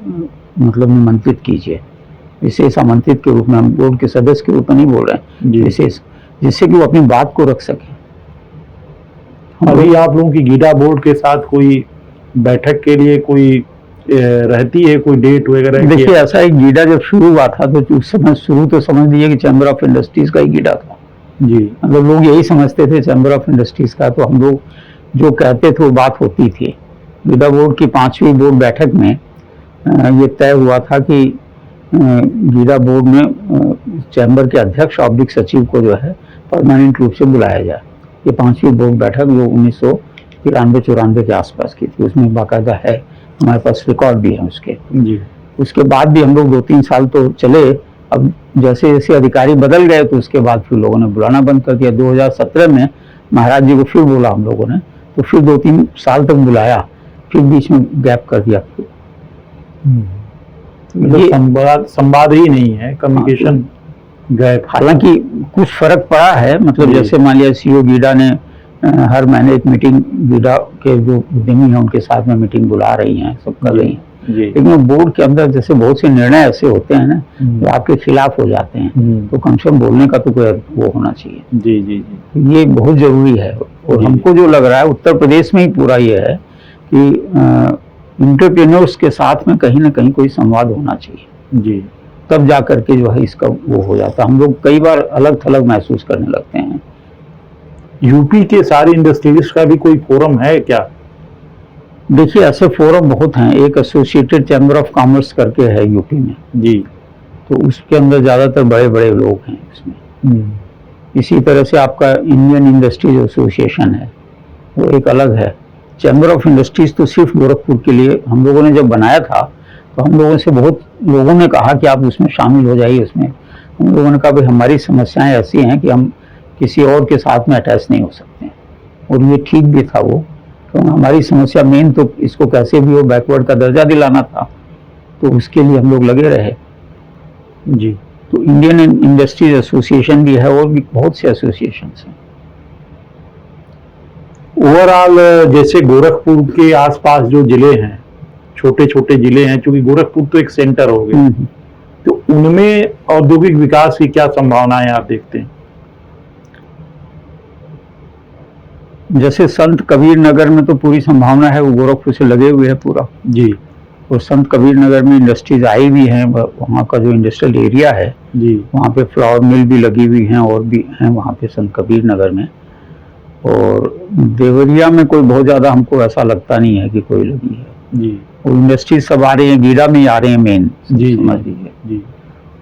मतलब निमंत्रित कीजिए, विशेष आमंत्रित के रूप में, हम बोर्ड के सदस्य के रूप में नहीं बोल रहे हैं, जी। विशेष, जिससे कि वो अपनी बात को रख सकें। अभी आप लोगों की गीडा बोर्ड के साथ कोई बैठक के लिए कोई रहती है, कोई डेट वगैरह? देखिए, ऐसा है, गीडा जब शुरू हुआ था तो उस समय शुरू तो समझ लीजिए कि चैम्बर ऑफ इंडस्ट्रीज का ही गीडा था जी। मतलब लोग यही समझते थे चैम्बर ऑफ इंडस्ट्रीज का, तो हम लोग जो कहते थे वो बात होती थी। गीडा बोर्ड की 5वीं बोर्ड बैठक में ये तय हुआ था कि गीडा बोर्ड में चैम्बर के अध्यक्ष ऑब्लिक सचिव को जो है परमानेंट रूप से बुलाया जाए। ये 5वीं बोर्ड बैठक जो 1993-94 के आसपास की थी, उसमें बाकायदा है, हमारे पास रिकॉर्ड भी है उसके जी। उसके बाद भी हम लोग 2-3 साल तो चले, अब जैसे जैसे अधिकारी बदल गए तो उसके बाद फिर लोगों ने बुलाना बंद कर दिया। 2017 में महाराज जी को फिर बोला हम लोगों ने, तो फिर 2-3 साल तक बुलाया, फिर बीच में गैप कर दिया। मतलब संवाद ही नहीं है, कम्युनिकेशन गैप। हालांकि कुछ फर्क पड़ा है, मतलब जैसे मान लिया सीईओ गीडा ने हर महीने एक मीटिंग गीडा के जो उद्यमी हैं उनके साथ में मीटिंग बुला रही हैं, सब कर रही हैं, लेकिन बोर्ड के अंदर जैसे बहुत से निर्णय ऐसे होते हैं ना जो आपके खिलाफ हो जाते हैं, तो कम से कम बोलने का तो कोई वो होना चाहिए। जी जी जी। ये बहुत जरूरी है, और हमको जो लग रहा है उत्तर प्रदेश में ही पूरा ये है कि एंटरप्रेन्योर्स के साथ में कहीं ना कहीं कोई संवाद होना चाहिए जी, तब जा करके जो है इसका वो हो जाता है। हम लोग कई बार अलग थलग महसूस करने लगते हैं। यूपी के सारी इंडस्ट्रीज का भी कोई फोरम है क्या? देखिए, ऐसे फोरम बहुत हैं, एक एसोसिएटेड चैम्बर ऑफ कॉमर्स करके है यूपी में जी, तो उसके अंदर ज़्यादातर बड़े बड़े लोग हैं इसमें। इसी तरह से आपका इंडियन इंडस्ट्रीज एसोसिएशन है, वो एक अलग है। चैम्बर ऑफ इंडस्ट्रीज तो सिर्फ गोरखपुर के लिए हम लोगों ने जब बनाया था तो हम लोगों से बहुत लोगों ने कहा कि आप उसमें शामिल हो जाइए। उसमें हम लोगों ने कहा भाई हमारी समस्याएं ऐसी हैं कि हम किसी और के साथ में अटैच नहीं हो सकते हैं, और ये ठीक भी था वो, तो हमारी समस्या मेन तो इसको कैसे भी वो बैकवर्ड का दर्जा दिलाना था, तो उसके लिए हम लोग लगे रहे जी। तो इंडियन इंडस्ट्रीज एसोसिएशन भी है, और भी बहुत से एसोसिएशन हैं। ओवरऑल जैसे गोरखपुर के आसपास जो जिले हैं, छोटे छोटे जिले हैं, क्योंकि गोरखपुर तो एक सेंटर हो गया, तो उनमें औद्योगिक विकास की क्या संभावनाएं आप देखते हैं? जैसे संत कबीर नगर में तो पूरी संभावना है, वो गोरखपुर से लगे हुए है पूरा जी, और संत कबीर नगर में इंडस्ट्रीज आई भी हैं, वहाँ का जो इंडस्ट्रियल एरिया है जी, वहाँ पे फ्लावर मिल भी लगी हुई हैं और भी हैं वहाँ पे संत कबीर नगर में। और देवरिया में कोई बहुत ज़्यादा हमको ऐसा लगता नहीं है कि कोई लगी है जी, और इंडस्ट्रीज सब आ रही हैं, गीडा में ही आ रहे हैं मेन, जी, समझ लीजिए जी।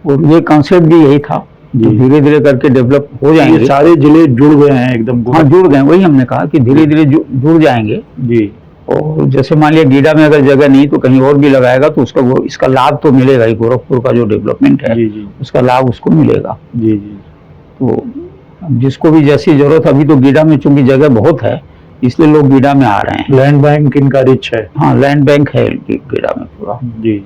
और ये कॉन्सेप्ट भी यही था, तो धीरे धीरे करके डेवलप हो जाएंगे। सारे जिले जुड़ गए हैं एकदम। हाँ, जुड़ गए, वही हमने कहा कि धीरे धीरे जुड़ जाएंगे जी। और जैसे मान लिया गीडा में अगर जगह नहीं तो कहीं और भी लगाएगा तो उसका वो इसका लाभ तो मिलेगा ही, गोरखपुर का जो डेवलपमेंट है जी, जी, उसका लाभ उसको मिलेगा। जी जी। तो जिसको भी जैसी जरूरत, अभी तो गीडा में चूंकि जगह बहुत है इसलिए लोग गीडा में आ रहे हैं। लैंड बैंक इनका रिच है। हाँ, लैंड बैंक है गीडा में पूरा जी।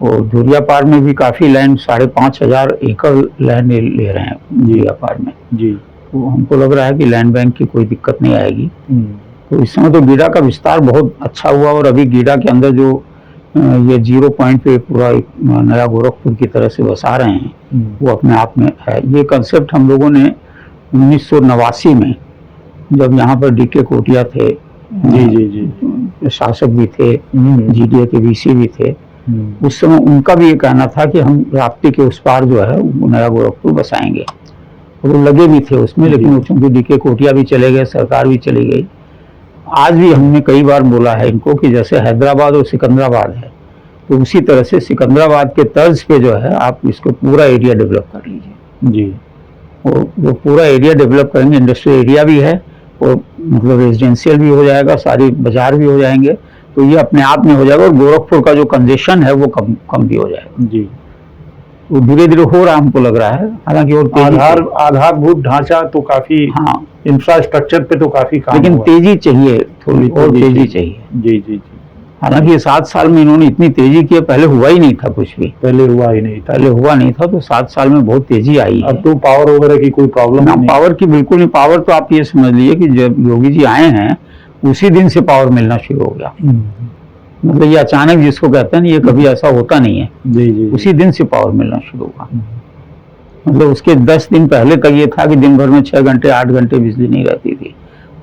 और धुरिया पार में भी काफी लैंड, 5,500 एकड़ लैंड ले रहे हैं धुरिया पार में जी। तो हमको लग रहा है कि लैंड बैंक की कोई दिक्कत नहीं आएगी। तो इस समय तो गीडा का विस्तार बहुत अच्छा हुआ और अभी गीडा के अंदर जो ये 0 पॉइंट पे पूरा एक नया गोरखपुर की तरह से बसा रहे हैं वो अपने आप में है। ये कंसेप्ट हम लोगों ने 1989 में जब यहाँ पर डीके कोटिया थे, जी जी जी, शासक भी थे, जीडीए के वीसी भी थे, उस समय उनका भी ये कहना था कि हम राप्ती के उस पार जो है वो नया गोरखपुर बसाएंगे और वो लगे भी थे उसमें, लेकिन चूंकि डीके कोटिया भी चले गए, सरकार भी चली गई। आज भी हमने कई बार बोला है इनको कि जैसे हैदराबाद और सिकंदराबाद है तो उसी तरह से सिकंदराबाद के तर्ज पे जो है आप इसको पूरा एरिया डेवलप कर लीजिए जी। और वो पूरा एरिया डेवलप करेंगे, इंडस्ट्रियल एरिया भी है और मतलब रेजिडेंशियल भी हो जाएगा, सारी बाजार भी हो जाएंगे, तो ये अपने आप में हो जाएगा और गोरखपुर का जो कंजेशन है वो कम भी हो जाएगा। जी, वो धीरे धीरे हो रहा हमको लग रहा है, हालांकि और तेजी आधारभूत ढांचा तो काफी, हाँ, इंफ्रास्ट्रक्चर पे तो काफी काम लेकिन हुआ। तेजी चाहिए, थोड़ी और तेजी चाहिए। जी जी जी, हालांकि ये 7 साल में इन्होंने इतनी तेजी की है, पहले हुआ ही नहीं था कुछ भी, पहले हुआ ही नहीं था। पहले हुआ नहीं था, तो 7 साल में बहुत तेजी आई है। अब तो पावर वगैरह की कोई प्रॉब्लम ना, नहीं। पावर की बिल्कुल नहीं। पावर तो आप ये समझ लीजिए कि जब योगी जी आए हैं उसी दिन से पावर मिलना शुरू हो गया। मतलब ये अचानक जिसको कहते हैं ना, ये कभी ऐसा होता नहीं है। जी जी, उसी दिन से पावर मिलना शुरू हुआ। मतलब उसके 10 दिन पहले तक ये था कि दिन भर में 6 घंटे 8 घंटे बिजली नहीं रहती थी,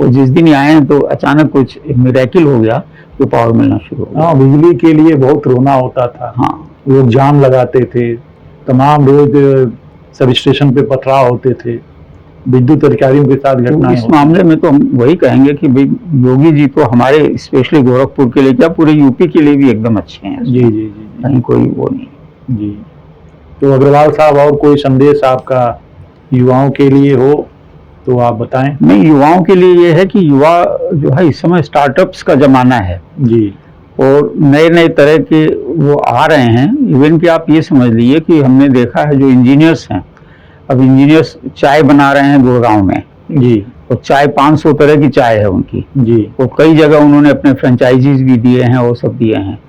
और जिस दिन ये आए हैं तो अचानक कुछ मिरेकल हो गया तो पावर मिलना शुरू हो गया। हाँ, बिजली के लिए बहुत रोना होता था। हाँ, लोग जाम लगाते थे, तमाम रोज सब स्टेशन पे पथराव होते थे, विद्युत अधिकारियों के साथ तो घटनाएं इस होती। मामले में तो हम वही कहेंगे कि भाई योगी जी तो हमारे स्पेशली गोरखपुर के लिए क्या पूरे यूपी के लिए भी एकदम अच्छे हैं। जी जी जी जी कहीं कोई वो नहीं। जी। तो अग्रवाल साहब, और कोई संदेश आपका युवाओं के लिए हो तो आप बताएं। नहीं, युवाओं के लिए ये है कि युवा जो है इस समय स्टार्टअप्स का जमाना है जी, और नए नए तरह के वो आ रहे हैं। इवन कि आप ये समझ लीजिए कि हमने देखा है जो इंजीनियर्स हैं, अब इंजीनियर्स चाय बना रहे हैं गुड़गांव में जी, और चाय 500 तरह की चाय है उनकी, जी, और कई जगह उन्होंने अपने फ्रेंचाइजीज भी दिए हैं और सब दिए हैं।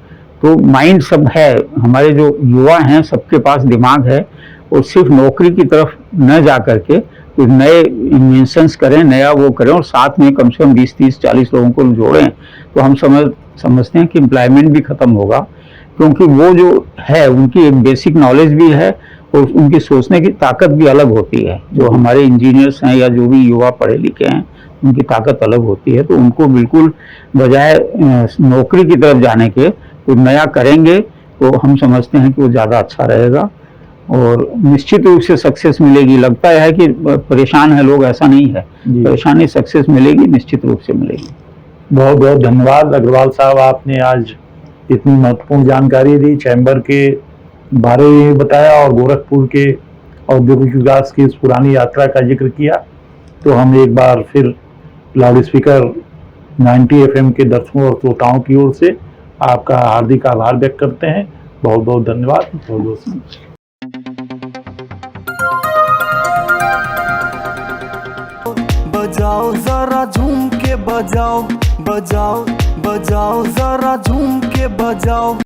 तो माइंड सब है, हमारे जो युवा हैं सबके पास दिमाग है, और सिर्फ नौकरी की तरफ न जा करके कुछ नए इन्वेंशंस करें, नया वो करें, और साथ में कम से कम 20-30-40 लोगों को जोड़ें, तो हम समझते हैं कि एम्प्लॉयमेंट भी खत्म होगा। क्योंकि वो जो है उनकी एक बेसिक नॉलेज भी है और उनकी सोचने की ताकत भी अलग होती है। जो हमारे इंजीनियर्स हैं या जो भी युवा पढ़े लिखे हैं उनकी ताकत अलग होती है, तो उनको बिल्कुल बजाय नौकरी की तरफ जाने के कुछ नया करेंगे तो हम समझते हैं कि वो ज़्यादा अच्छा रहेगा और निश्चित रूप से सक्सेस मिलेगी। लगता है कि परेशान है लोग, ऐसा नहीं है, परेशानी सक्सेस मिलेगी, निश्चित रूप से मिलेगी। बहुत बहुत धन्यवाद अग्रवाल साहब, आपने आज इतनी महत्वपूर्ण जानकारी दी, चैम्बर के बारे में बताया और गोरखपुर के औद्योगिक विकास की इस पुरानी यात्रा का जिक्र किया। तो हम एक बार फिर लाउड स्पीकर 90 FM के दर्शकों और श्रोताओं की ओर से आपका हार्दिक आभार व्यक्त करते हैं। बहुत बहुत धन्यवाद। बहुत बहुत बजाओ जरा झूम के बजाओ, बजाओ बजाओ जरा झूम के बजाओ।